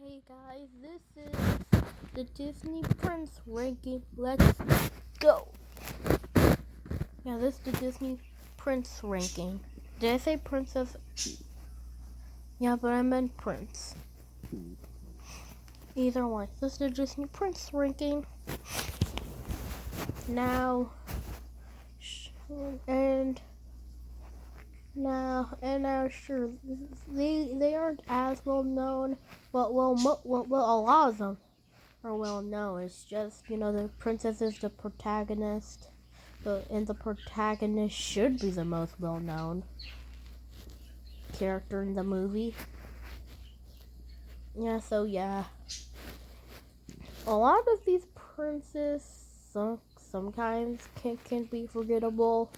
Hey guys, this is the Disney Prince ranking. Let's go. Yeah, this is the Disney Prince ranking. Did I say princess? Yeah, but I meant prince. Either one. This is the Disney Prince ranking. Now, sure, they aren't as well known, but a lot of them are well known. It's just, the princess is the protagonist, and the protagonist should be the most well known character in the movie. Yeah. A lot of these princes sometimes can be forgettable.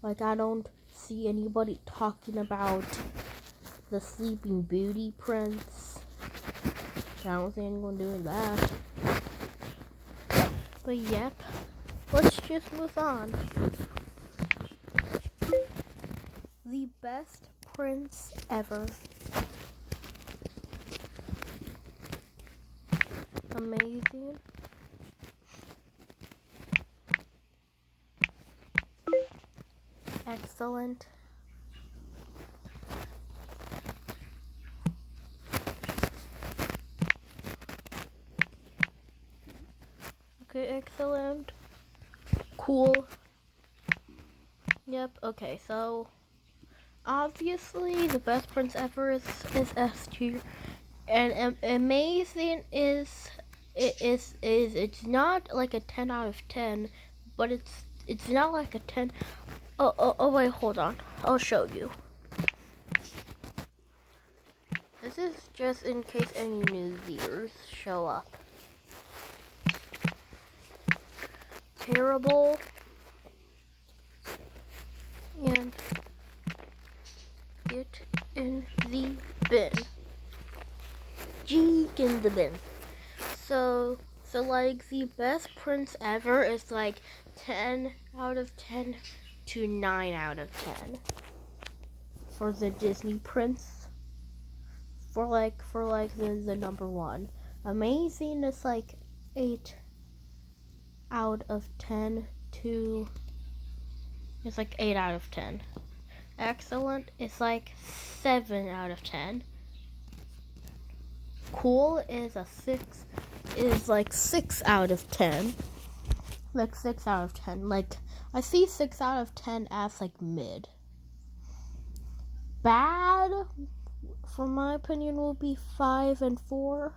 Like, I don't see anybody talking about the Sleeping Beauty prince. I don't see anyone doing that. But yep, let's just move on. The best prince ever. Amazing. Excellent. Okay, excellent. Cool. Yep, okay, so obviously the best prince ever is S tier. And amazing is it's not like a 10 out of 10, but it's not like a 10. Oh wait, hold on. I'll show you. This is just in case any new viewers show up. Terrible. And get in the bin. Geek in the bin. So like the best prince ever is like 10 out of 10 to 9 out of 10 for the Disney prince. For the number one. Amazing is like 8 out of 10 to, it's like 8 out of 10. Excellent is like 7 out of 10. Cool is like 6 out of 10. Like 6 out of 10. Like, I see 6 out of 10 as like mid. Bad, for my opinion, will be 5 and 4.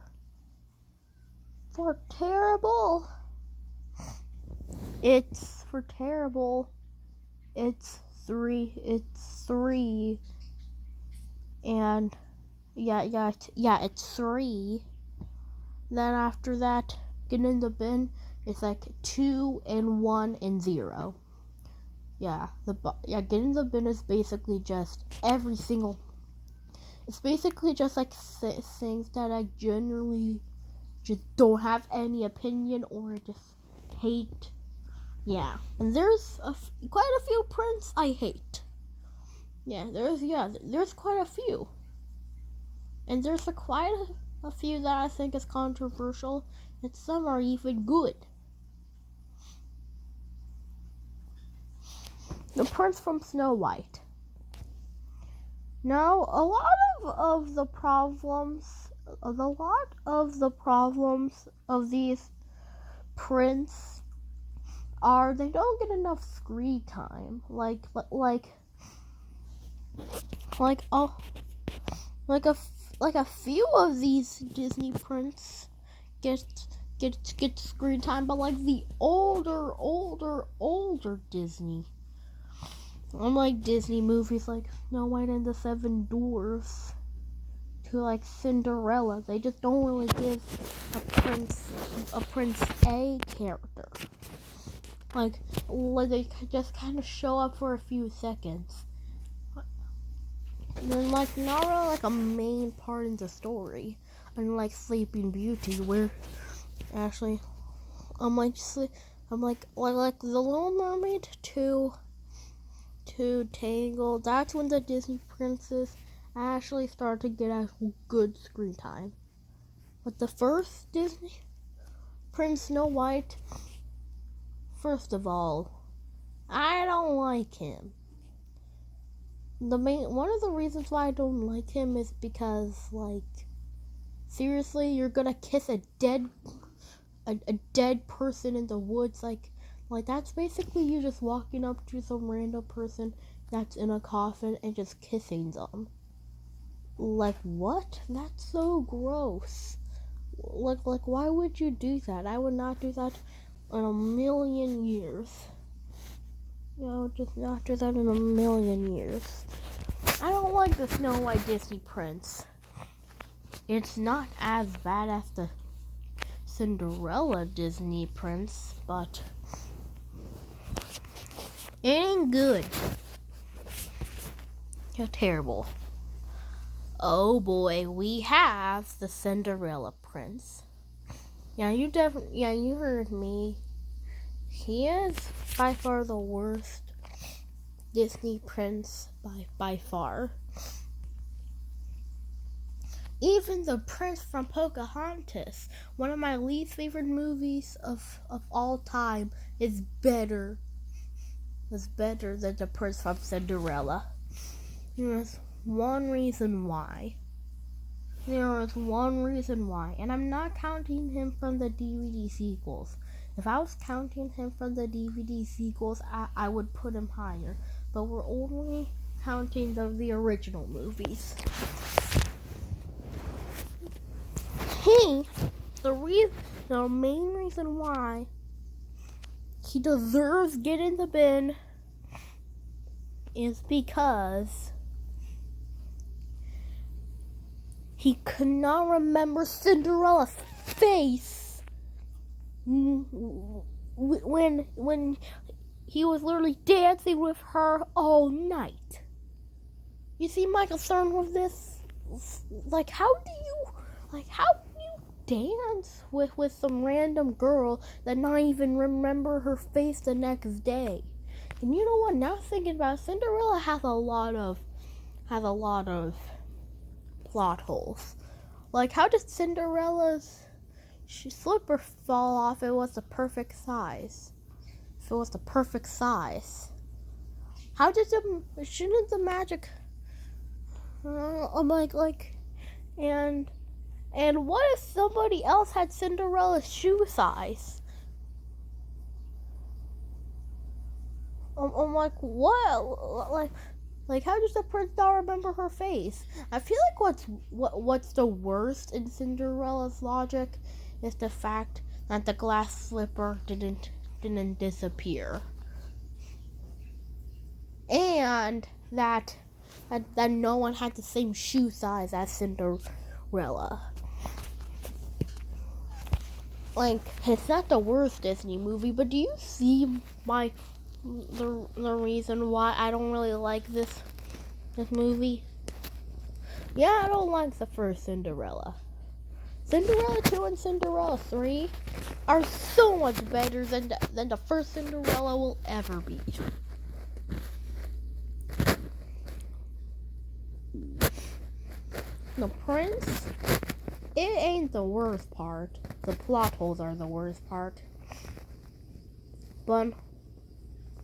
For terrible, it's 3. It's 3. And it's 3. Then after that, get in the bin, it's like 2 and 1 and 0. Get in the bin is basically just every single. It's basically just like things that I generally just don't have any opinion or just hate. Yeah, and there's quite a few prints I hate. There's quite a few. And there's quite a few that I think is controversial, and some are even good. The prince from Snow White. Now, a lot of the problems of these prints are they don't get enough screen time. Like a few of these Disney prints get screen time, but like the older Disney. Unlike Disney movies like Snow White and the Seven Dwarfs to like Cinderella, they just don't really give a Prince A character. Like they just kind of show up for a few seconds. And then like not really like a main part in the story. Unlike Sleeping Beauty, where actually like The Little Mermaid to Tangle, that's when the Disney princess actually started to get a good screen time. But the first Disney Prince Snow White, first of all, I don't like him. One of the reasons why I don't like him is because, like, seriously, you're gonna kiss a dead person in the woods, like that's basically you just walking up to some random person that's in a coffin and just kissing them. Like, what? That's so gross. Like why would you do that? I would not do that in a million years. I would just not do that in a million years. I don't like the Snow White Disney Prince. It's not as bad as the Cinderella Disney Prince, but it ain't good. You're terrible. Oh boy, we have the Cinderella Prince. Yeah, you heard me. He is by far the worst Disney Prince by far. Even the Prince from Pocahontas, one of my least favorite movies of all time, is better than the Prince from Cinderella. There's one reason why. And I'm not counting him from the DVD sequels. If I was counting him from the DVD sequels, I would put him higher. But we're only counting the original movies. The main reason why he deserves Get in the Bin is because he could not remember Cinderella's face when he was literally dancing with her all night. You see my concern with this? Like, how do you dance with some random girl that not even remember her face the next day? And you know what? Now thinking about it, Cinderella has a lot of plot holes. Like, how did Cinderella's slipper fall off? It was the perfect size. How did shouldn't the magic? And what if somebody else had Cinderella's shoe size? I'm like, what? Like, how does the prince not remember her face? I feel like what's the worst in Cinderella's logic is the fact that the glass slipper didn't disappear, and that no one had the same shoe size as Cinderella. Like, it's not the worst Disney movie, but do you see the reason why I don't really like this movie? Yeah, I don't like the first Cinderella. Cinderella 2 and Cinderella 3 are so much better than the first Cinderella will ever be. The prince, it ain't the worst part. The plot holes are the worst part. But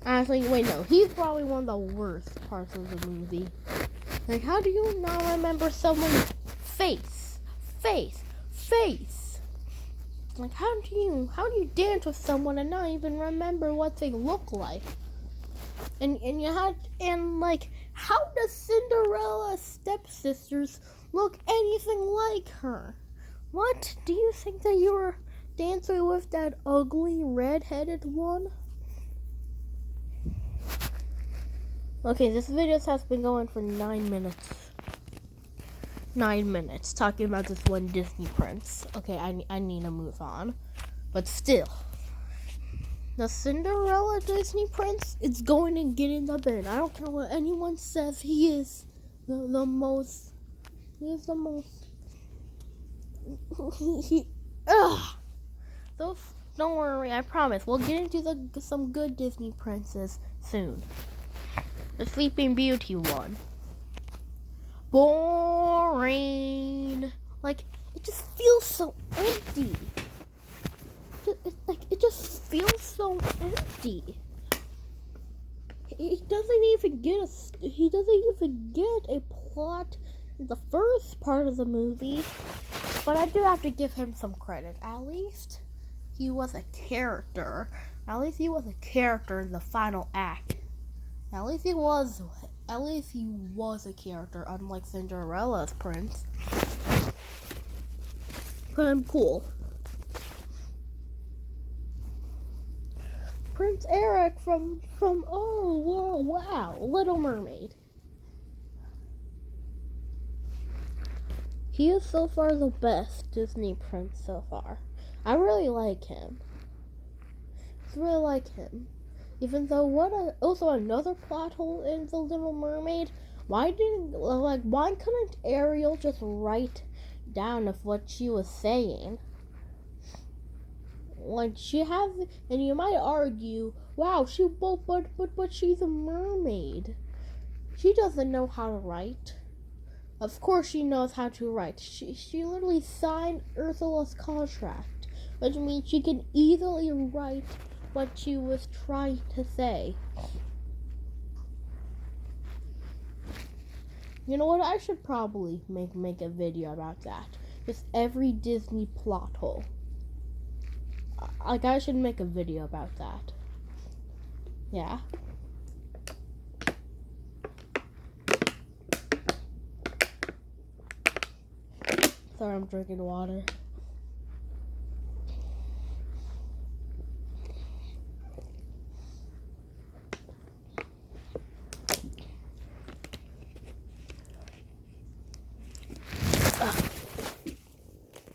actually, wait, no, he's probably one of the worst parts of the movie. Like, how do you not remember someone's face? Like, how do you dance with someone and not even remember what they look like? And like, how does Cinderella's stepsisters look anything like her? What? Do you think that you were dancing with that ugly red-headed one? Okay, this video has been going for 9 minutes. 9 minutes talking about this one Disney prince. Okay, I need to move on. But still, the Cinderella Disney prince is going to get in the bin. I don't care what anyone says. He is the most. He is the most. Those, don't worry, I promise. We'll get into some good Disney princes soon. The Sleeping Beauty one. Boring. Like, it just feels so empty. It just feels so empty. He doesn't even get a plot in the first part of the movie. But I do have to give him some credit. At least he was a character. At least he was a character in the final act. At least he was a character, unlike Cinderella's prince. But I'm cool. Prince Eric from oh wow, Little Mermaid. He is so far the best Disney prince so far. I really like him. Even though also another plot hole in The Little Mermaid. Why couldn't Ariel just write down of what she was saying? Like, and you might argue, wow, but she's a mermaid. She doesn't know how to write. Of course she knows how to write. She literally signed Ursula's contract, which means she can easily write what she was trying to say. You know what? I should probably make a video about that. Just every Disney plot hole. Like, I should make a video about that. Yeah. Sorry, I'm drinking water.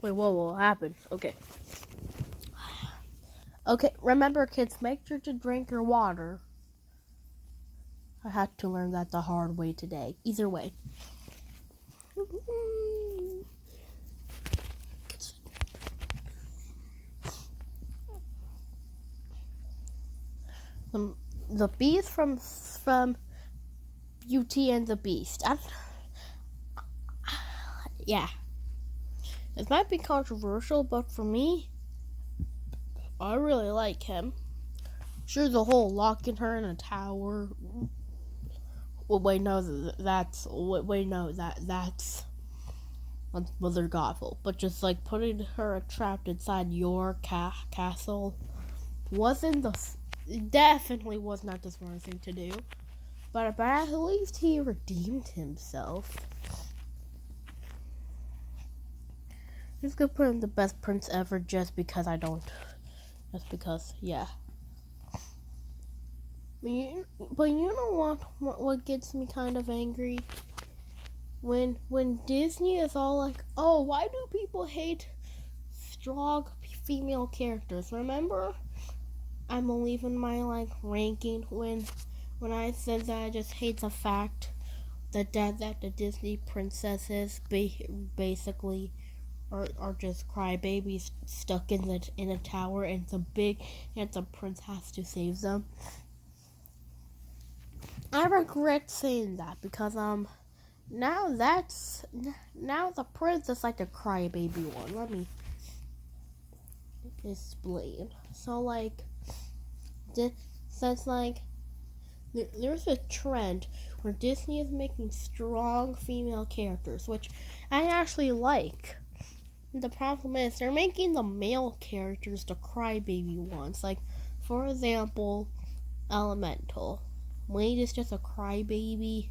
Wait, what happened? Okay. Okay, remember kids, make sure to drink your water. I had to learn that the hard way today. Either way. The Beast from Beauty and the Beast. Yeah. This might be controversial, but for me, I really like him. Sure, the whole locking her in a tower. That's Mother Gothel. But just like putting her trapped inside your castle definitely was not the smartest thing to do. But at least he redeemed himself. Just gonna put him the best prince ever just because, yeah. But you know what gets me kind of angry? When Disney is all like, oh, why do people hate strong female characters? Remember, I'm leaving my ranking when I said that I just hate the fact that the Disney princesses basically are just crybabies stuck in a tower, and the prince has to save them. I regret saying that because now the prince is like a crybaby one. Let me explain. So there's a trend where Disney is making strong female characters, which I actually like. The problem is they're making the male characters the crybaby ones. Like, for example, Elemental. Wade is just a crybaby.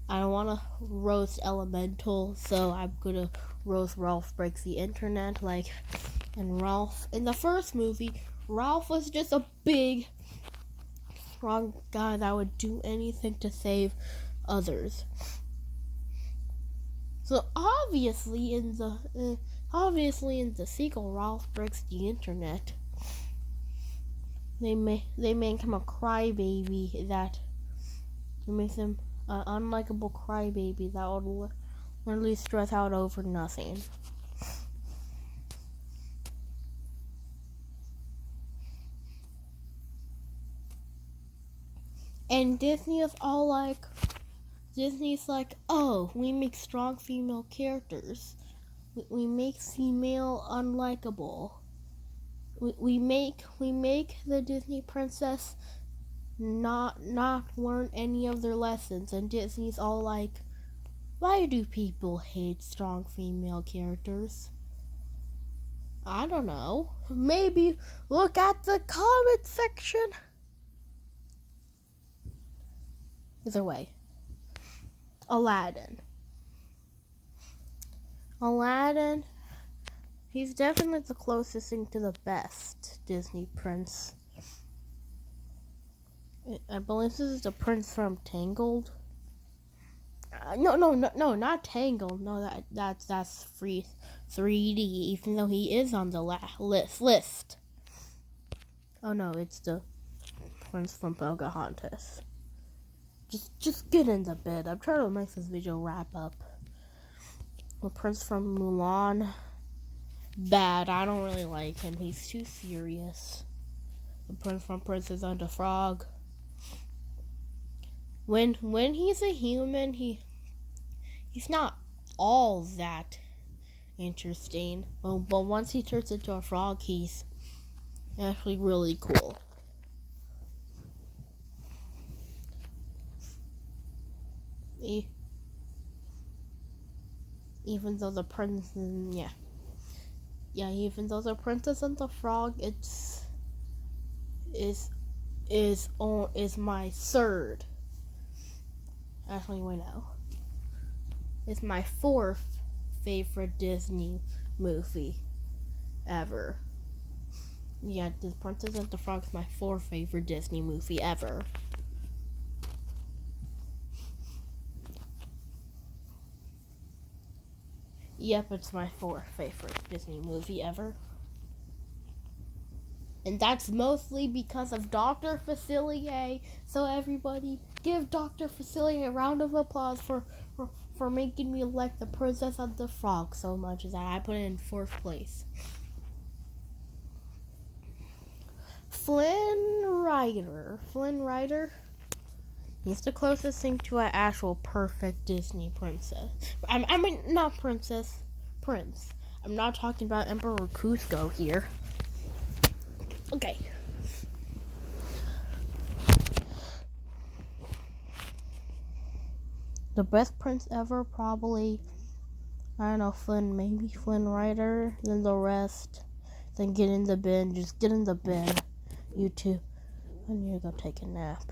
I don't want to roast Elemental, so I'm gonna roast Ralph Breaks the Internet. And Ralph, in the first movie, Ralph was just a big, strong guy that would do anything to save others. So obviously in the sequel, Ralph Breaks the Internet, they make him a crybaby that makes him an unlikable crybaby that would literally stress out over nothing. And Disney's like, oh, we make strong female characters. we make female unlikable. We make the Disney princess not learn any of their lessons, and Disney's all like, why do people hate strong female characters? I don't know. Maybe look at the comment section. Either way, Aladdin, he's definitely the closest thing to the best Disney prince. I believe this is the prince from Tangled. No, not Tangled. No, that's free 3D. Even though he is on the list. Oh no, it's the prince from Pocahontas. Just get in the bed. I'm trying to make this video wrap up. The prince from Mulan. Bad. I don't really like him. He's too serious. The prince from Princess and the Frog. When he's a human, he's not all that interesting. But once he turns into a frog, he's actually really cool. Even though the prince, even though the Princess and the Frog, is my third. Actually, wait, no. It's my fourth favorite Disney movie ever. Yeah, The Princess and the Frog is my fourth favorite Disney movie ever. Yep, it's my fourth favorite Disney movie ever. And that's mostly because of Dr. Facilier. So everybody, give Dr. Facilier a round of applause for making me like the Princess and the Frog so much that I put it in fourth place. Flynn Rider. He's the closest thing to an actual perfect Disney princess. I mean, not princess, prince. I'm not talking about Emperor Kuzco here. Okay. The best prince ever, probably, I don't know, maybe Flynn Rider, then the rest, then get in the bin, just get in the bin, you two. I need to go take a nap.